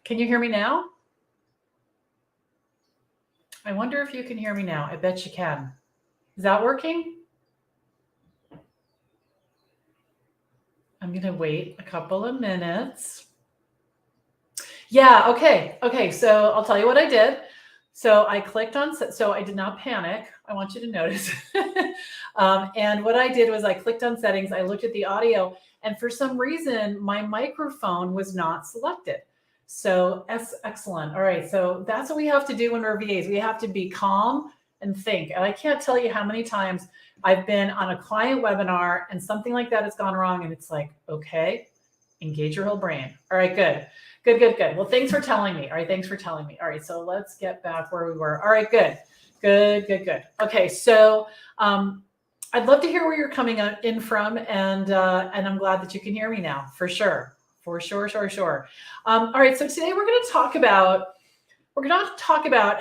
Can you hear me now? I wonder if you can hear me now. I bet you can. Is that working? I'm going to wait a couple of minutes. Yeah, okay. Okay, so I'll tell you what I did. So I clicked on, so I did not panic. I want you to notice. And what I did was I clicked on settings. I looked at the audio, and for some reason, my microphone was not selected. So excellent. All right, so that's what we have to do when we're VAs. We have to be calm and think. And I can't tell you how many times I've been on a client webinar and something like that has gone wrong, and it's like, okay, engage your whole brain. All right, good. Good, good, good. Well, thanks for telling me. All right, thanks for telling me. All right, so let's get back where we were. All right, good, good, good, good. Okay, so I'd love to hear where you're coming in from, and I'm glad that you can hear me now, for sure, for sure, sure, sure. All right, so today we're going to talk about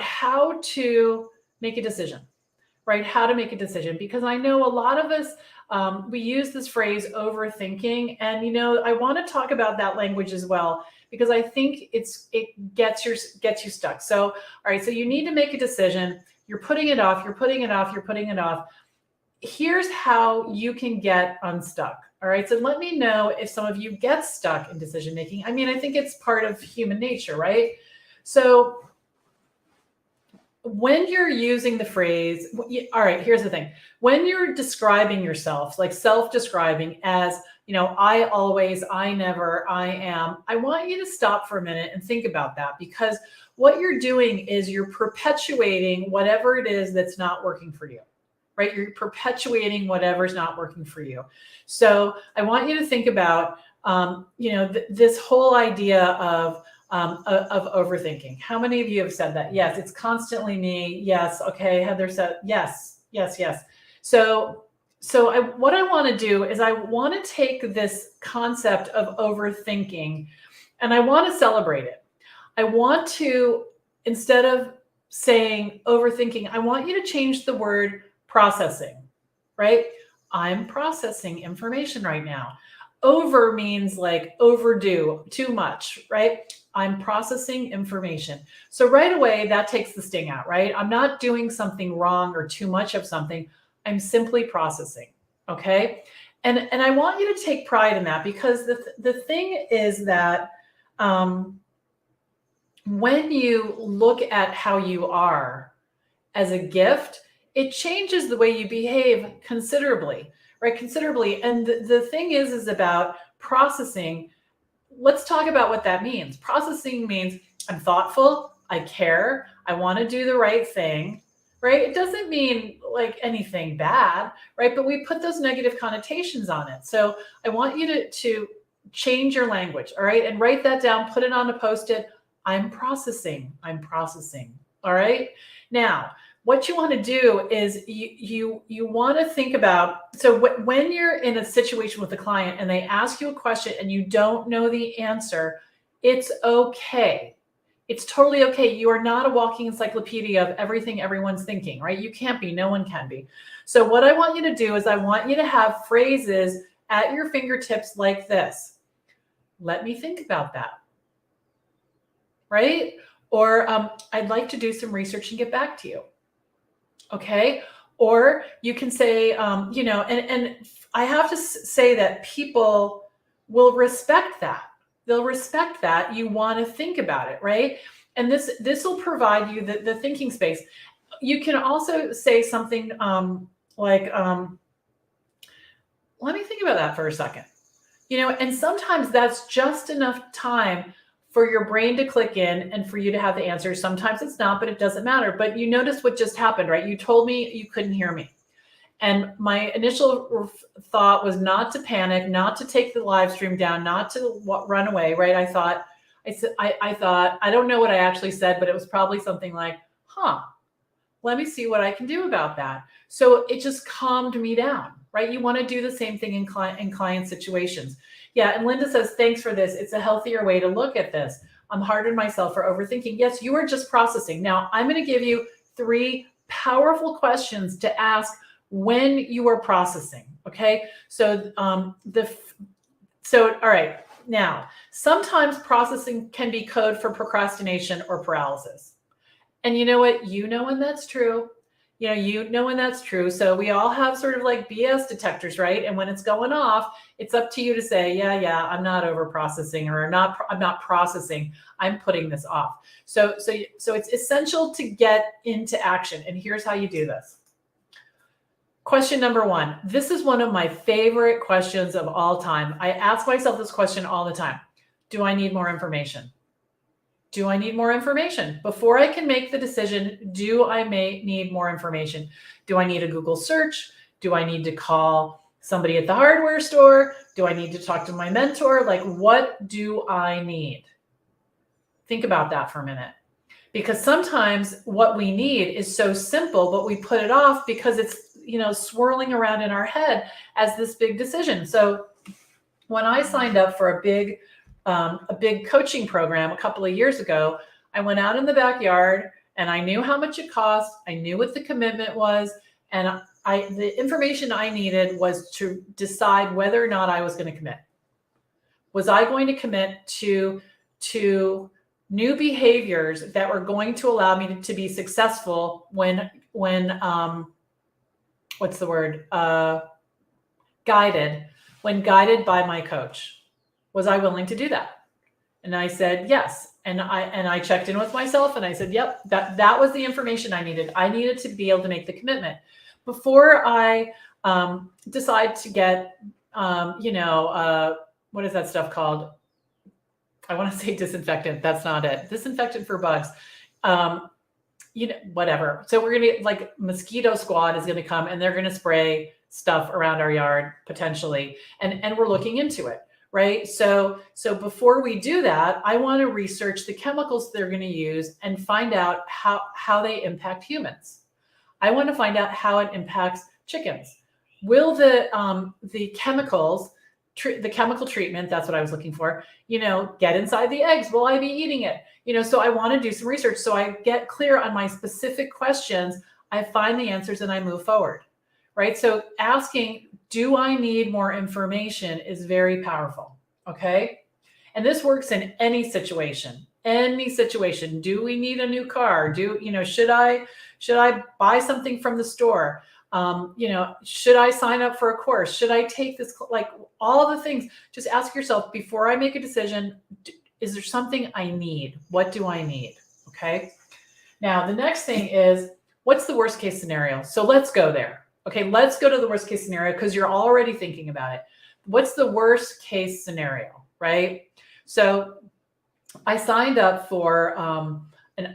how to make a decision, right? How to make a decision, because I know a lot of us we use this phrase overthinking, and I want to talk about that language as well, because I think it gets you stuck. So, all right, so you need to make a decision. You're putting it off. You're putting it off. You're putting it off. Here's how you can get unstuck. All right, so let me know if some of you get stuck in decision making. I mean, I think it's part of human nature, right? So when you're using the phrase, all right, here's the thing. When you're describing yourself, like self-describing as, I always, I never, I am, I want you to stop for a minute and think about that, because what you're doing is you're perpetuating whatever it is that's not working for you, right? You're perpetuating whatever's not working for you. So I want you to think about, this whole idea of overthinking. How many of you have said that? Yes, it's constantly me. Yes. Okay. Heather said yes, yes, yes. So what I want to do is I want to take this concept of overthinking and I want to celebrate it. I want to, instead of saying overthinking, I want you to change the word processing, right? I'm processing information right now. Over means like overdue, too much, right? I'm processing information. So right away, that takes the sting out, right? I'm not doing something wrong or too much of something. I'm simply processing, okay? And I want you to take pride in that, because the thing is that when you look at how you are as a gift, it changes the way you behave considerably, right? Considerably. And the thing is about processing. Let's talk about what that means. Processing means I'm thoughtful, I care, I want to do the right thing, right? It doesn't mean like anything bad, right? But we put those negative connotations on it. So I want you to change your language, all right? And write that down, put it on a Post-it. I'm processing, all right? Now, what you want to do is you want to think about, so when you're in a situation with a client and they ask you a question and you don't know the answer, it's okay. It's totally okay. You are not a walking encyclopedia of everything everyone's thinking, right? You can't be, no one can be. So what I want you to do is I want you to have phrases at your fingertips like this. Let me think about that, right? Or I'd like to do some research and get back to you. Okay. Or you can say, and I have to say that people will respect that. They'll respect that you want to think about it, right? And this will provide you the thinking space. You can also say something like, let me think about that for a second. And sometimes that's just enough time for your brain to click in and for you to have the answer. Sometimes it's not, but it doesn't matter. But you notice what just happened, right? You told me you couldn't hear me. And my initial thought was not to panic, not to take the live stream down, not to run away, right? I thought, I don't know what I actually said, but it was probably something like, let me see what I can do about that. So it just calmed me down, right? You want to do the same thing in client situations. Yeah, and Linda says, thanks for this. It's a healthier way to look at this. I'm hard on myself for overthinking. Yes, you are just processing. Now, I'm going to give you 3 powerful questions to ask when you are processing, okay? So, all right, Now, sometimes processing can be code for procrastination or paralysis. And you know what? You know when that's true. You know when that's true. So we all have sort of like BS detectors, right? And when it's going off, it's up to you to say, yeah, I'm not over processing, or I'm not processing. I'm putting this off. So it's essential to get into action. And here's how you do this. Question number 1. This is one of my favorite questions of all time. I ask myself this question all the time. Do I need more information? Do I need more information? Before I can make the decision, do I need more information? Do I need a Google search? Do I need to call somebody at the hardware store? Do I need to talk to my mentor? Like, what do I need? Think about that for a minute. Because sometimes what we need is so simple, but we put it off because it's, swirling around in our head as this big decision. So when I signed up for a big coaching program a couple of years ago, I went out in the backyard and I knew how much it cost. I knew what the commitment was. And the information I needed was to decide whether or not I was going to commit. Was I going to commit to new behaviors that were going to allow me to be successful when what's the word? Guided by my coach? Was I willing to do that? And I said yes. And I checked in with myself and I said, yep, that was the information I needed. I needed to be able to make the commitment before I decide to get, what is that stuff called? I want to say disinfectant. That's not it. Disinfectant for bugs. Whatever. So we're going to like mosquito squad is going to come and they're going to spray stuff around our yard potentially. And we're looking into it. Right. So before we do that, I want to research the chemicals they're going to use and find out how they impact humans. I want to find out how it impacts chickens. Will the chemicals, the chemical treatment, that's what I was looking for, get inside the eggs? Will I be eating it? So I want to do some research. So I get clear on my specific questions. I find the answers and I move forward. Right. So asking, do I need more information is very powerful. Okay. And this works in any situation. Do we need a new car? Should I buy something from the store? Should I sign up for a course? Should I take this? Like all of the things, just ask yourself before I make a decision, is there something I need? What do I need? Okay. Now, the next thing is, what's the worst case scenario? So let's go there. Okay, let's go to the worst case scenario because you're already thinking about it. What's the worst case scenario, right? So I signed up for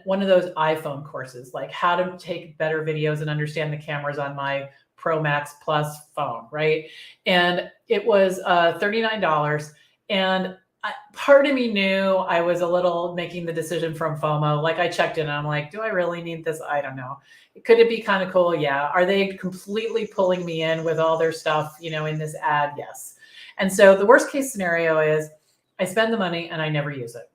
one of those iPhone courses, like how to take better videos and understand the cameras on my Pro Max Plus phone, right? And it was $39. And part of me knew I was a little making the decision from FOMO. Like I checked in and I'm like, do I really need this? I don't know. Could it be kind of cool? Yeah. Are they completely pulling me in with all their stuff, in this ad? Yes. And so the worst case scenario is I spend the money and I never use it,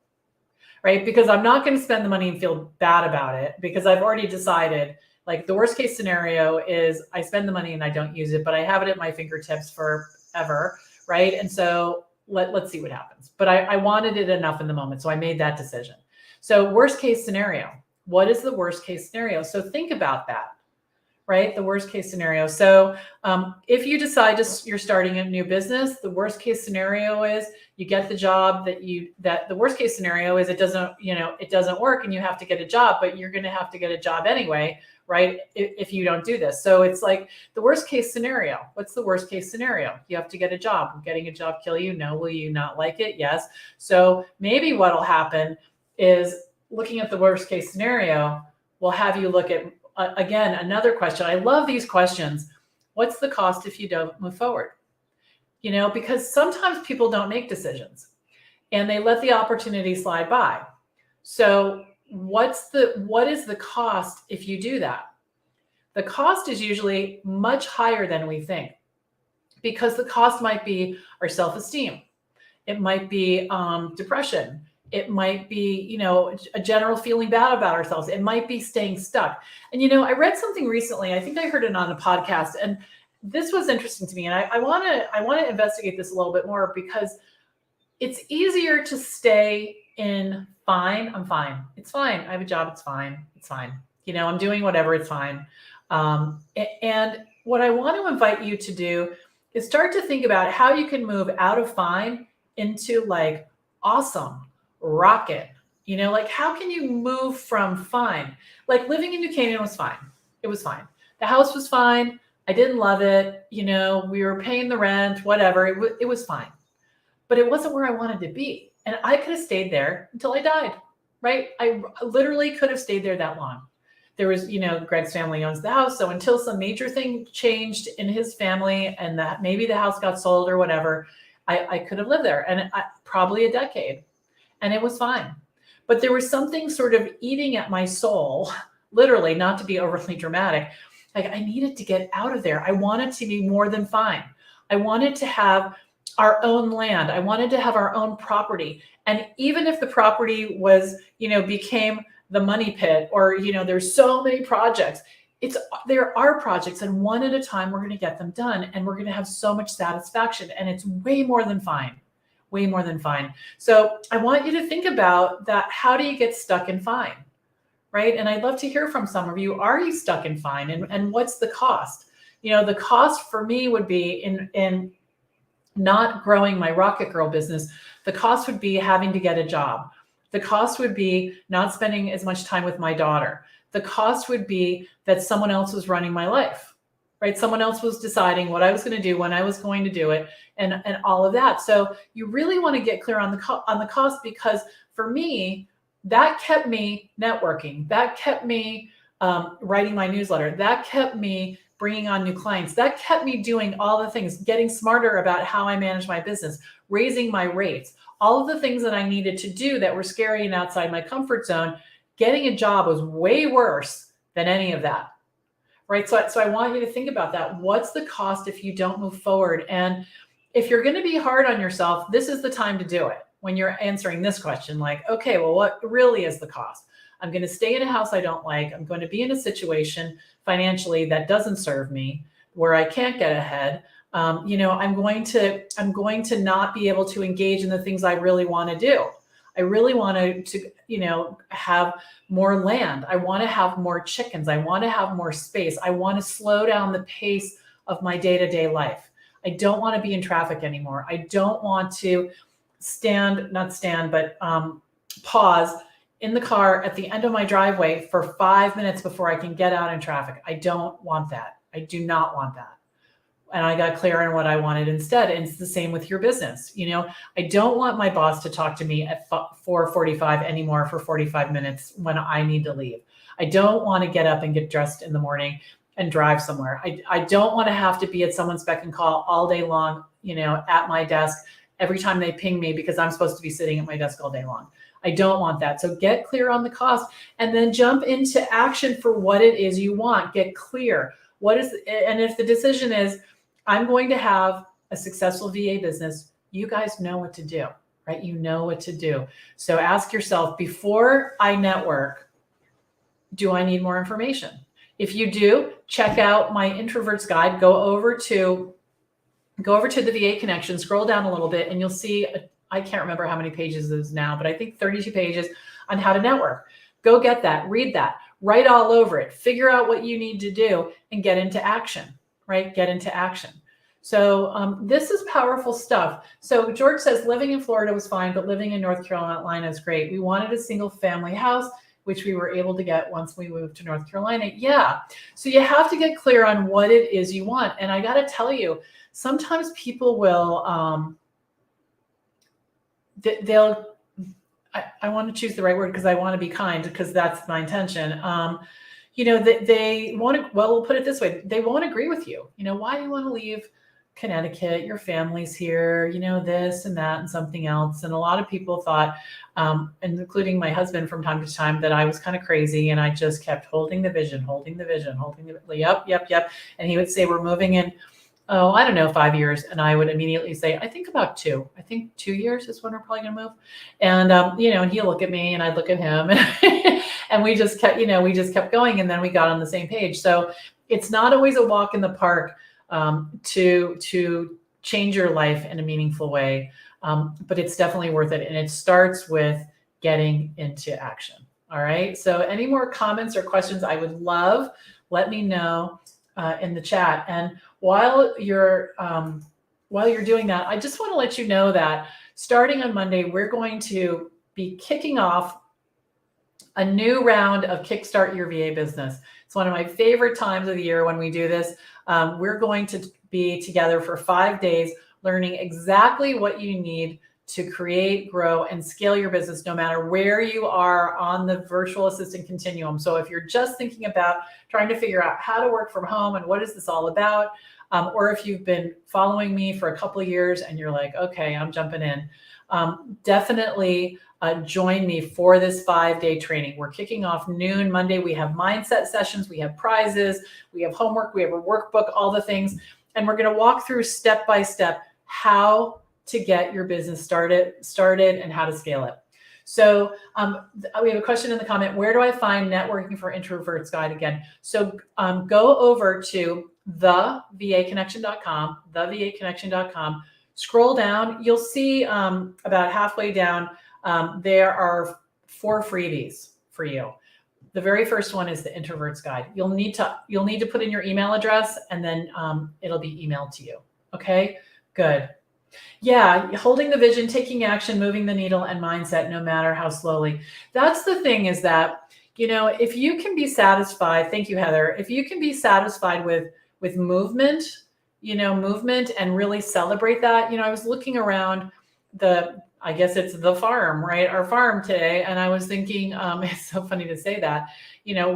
right? Because I'm not going to spend the money and feel bad about it because I've already decided, like the worst case scenario is I spend the money and I don't use it, but I have it at my fingertips forever, right? And so let's see what happens. But I wanted it enough in the moment. So I made that decision. So worst case scenario, what is the worst case scenario? So think about that, right? The worst case scenario. So if you decide you're starting a new business, the worst case scenario is you get the job that the worst case scenario is it doesn't work and you have to get a job, but you're going to have to get a job anyway, right? If you don't do this. So it's like the worst case scenario. What's the worst case scenario? You have to get a job. Will getting a job kill you? No. Will you not like it? Yes. So maybe what'll happen is looking at the worst case scenario will have you look at, again, another question. I love these questions. What's the cost if you don't move forward? Because sometimes people don't make decisions and they let the opportunity slide by. So what is the cost if you do that? The cost is usually much higher than we think because the cost might be our self-esteem. It might be depression. It might be, a general feeling bad about ourselves. It might be staying stuck. And, I read something recently, I think I heard it on a podcast, and this was interesting to me. And I want to investigate this a little bit more because it's easier to stay in fine. I'm fine. It's fine. I have a job. It's fine. It's fine. I'm doing whatever. It's fine. And what I want to invite you to do is start to think about how you can move out of fine into like awesome, rocket. Like how can you move from fine? Like living in New Canaan was fine. It was fine. The house was fine. I didn't love it. We were paying the rent, whatever. It was fine. But it wasn't where I wanted to be. And I could have stayed there until I died, right? I literally could have stayed there that long. There was, Greg's family owns the house. So until some major thing changed in his family and that maybe the house got sold or whatever, I could have lived there and probably a decade, and it was fine. But there was something sort of eating at my soul, literally, not to be overly dramatic. Like I needed to get out of there. I wanted to be more than fine. I wanted to have our own land. I wanted to have our own property. And even if the property was, became the money pit or, there's so many projects, there are projects and one at a time, we're going to get them done and we're going to have so much satisfaction, and it's way more than fine, way more than fine. So I want you to think about that. How do you get stuck in fine? Right. And I'd love to hear from some of you. Are you stuck in fine? And what's the cost? The cost for me would be in not growing my RocketGirl business. The cost would be having to get a job. The cost would be not spending as much time with my daughter. The cost would be that someone else was running my life, right? Someone else was deciding what I was going to do, when I was going to do it, and all of that. So you really want to get clear on the cost, because for me, that kept me networking. That kept me writing my newsletter. That kept me bringing on new clients. That kept me doing all the things, getting smarter about how I manage my business, raising my rates, all of the things that I needed to do that were scary and outside my comfort zone. Getting a job was way worse than any of that, right? So I want you to think about that. What's the cost if you don't move forward? And if you're going to be hard on yourself, this is the time to do it. When you're answering this question, like, okay, well, what really is the cost? I'm going to stay in a house I don't like. I'm going to be in a situation financially that doesn't serve me, where I can't get ahead. I'm going to not be able to engage in the things I really want to do. I really want to have more land. I want to have more chickens. I want to have more space. I want to slow down the pace of my day-to-day life. I don't want to be in traffic anymore. I don't want to pause in the car at the end of my driveway for 5 minutes before I can get out in traffic. I don't want that. I do not want that. And I got clear on what I wanted instead. And it's the same with your business. I don't want my boss to talk to me at 4:45 anymore for 45 minutes when I need to leave. I don't want to get up and get dressed in the morning and drive somewhere. I don't want to have to be at someone's beck and call all day long, at my desk every time they ping me because I'm supposed to be sitting at my desk all day long. I don't want that. So get clear on the cost and then jump into action for what it is you want. Get clear. And if the decision is, I'm going to have a successful VA business, you guys know what to do, right? You know what to do. So ask yourself, before I network, do I need more information? If you do, check out my introverts guide. Go over to the VA connection, scroll down a little bit, and you'll see, I can't remember how many pages it is now, but I think 32 pages on how to network. Go get that, read that, write all over it, figure out what you need to do, and get into action, right? Get into action. So this is powerful stuff. So George says, living in Florida was fine, but living in North Carolina is great. We wanted a single family house, which we were able to get once we moved to North Carolina. Yeah. So you have to get clear on what it is you want. And I got to tell you, sometimes people will, I want to choose the right word because I want to be kind, because that's my intention. They want to, well, we'll put it this way. They won't agree with you. Why do you want to leave Connecticut? Your family's here, this and that and something else. And a lot of people thought, and including my husband from time to time, that I was kind of crazy. And I just kept holding the vision. Yep. And he would say, we're moving in, I don't know, 5 years. And I would immediately say, I think about 2. I think 2 years is when we're probably going to move. And, and he'll look at me and I'd look at him and we just kept going. And then we got on the same page. So it's not always a walk in the park to change your life in a meaningful way. but it's definitely worth it. And it starts with getting into action. All right. So any more comments or questions, I would love, let me know in the chat. And while you're doing that, I just want to let you know that starting on Monday, we're going to be kicking off a new round of Kickstart Your VA Business. It's one of my favorite times of the year when we do this. We're going to be together for 5 days, learning exactly what you need to create, grow, and scale your business no matter where you are on the virtual assistant continuum. So if you're just thinking about trying to figure out how to work from home and what is this all about, or if you've been following me for a couple of years and you're like, okay, I'm jumping in, definitely join me for this 5-day training. We're kicking off noon Monday. We have mindset sessions, we have prizes, we have homework, we have a workbook, all the things. And we're going to walk through step by step how to get your business started and how to scale it. So we have a question in the comment, where do I find Networking for Introverts guide again? So go over to thevaconnection.com, scroll down, you'll see about halfway down, there are 4 freebies for you. The very first one is the Introverts guide. You'll need to put in your email address and then it'll be emailed to you. Okay, good. Yeah, holding the vision, taking action, moving the needle, and mindset, no matter how slowly. That's the thing, is that, if you can be satisfied, thank you, Heather, if you can be satisfied with movement, movement, and really celebrate that. I was looking around I guess it's the farm, right? Our farm today. And I was thinking, it's so funny to say that,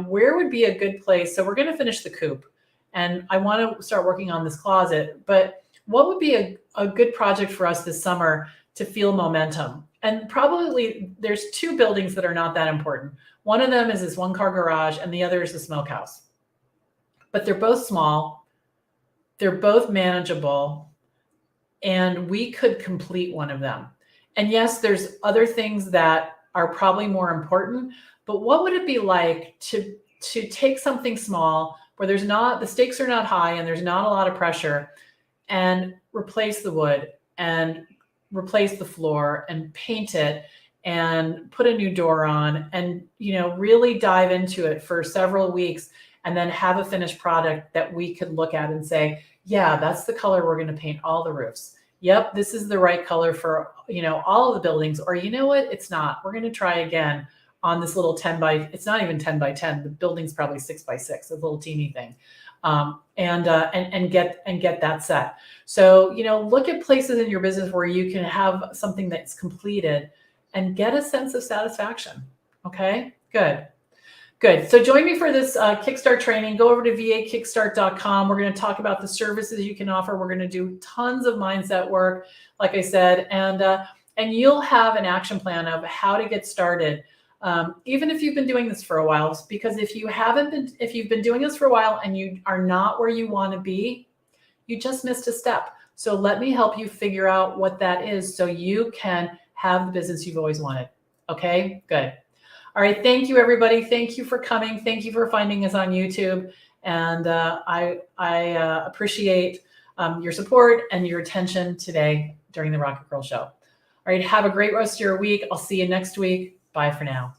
where would be a good place? So we're going to finish the coop and I want to start working on this closet, but what would be a good project for us this summer to feel momentum? And probably there's 2 buildings that are not that important. One of them is this 1-car garage and the other is the smokehouse, but they're both small. They're both manageable and we could complete one of them. And yes, there's other things that are probably more important, but what would it be like to take something small where the stakes are not high and there's not a lot of pressure, and replace the wood and replace the floor and paint it and put a new door on and, really dive into it for several weeks and then have a finished product that we could look at and say, yeah, that's the color we're going to paint all the roofs. Yep, this is the right color for, all of the buildings. Or you know what? It's not. We're going to try again on this little it's not even 10 by 10. The building's probably 6 by 6, a little teeny thing. And get that set. So, look at places in your business where you can have something that's completed and get a sense of satisfaction. Okay, good. Good. So join me for this Kickstart training. Go over to vakickstart.com. We're going to talk about the services you can offer. We're going to do tons of mindset work, like I said, and you'll have an action plan of how to get started. Even if you've been doing this for a while, because if you've been doing this for a while and you are not where you want to be, you just missed a step. So let me help you figure out what that is so you can have the business you've always wanted. Okay, good. All right. Thank you, everybody. Thank you for coming. Thank you for finding us on YouTube. And I appreciate your support and your attention today during the RocketGirl Show. All right. Have a great rest of your week. I'll see you next week. Bye for now.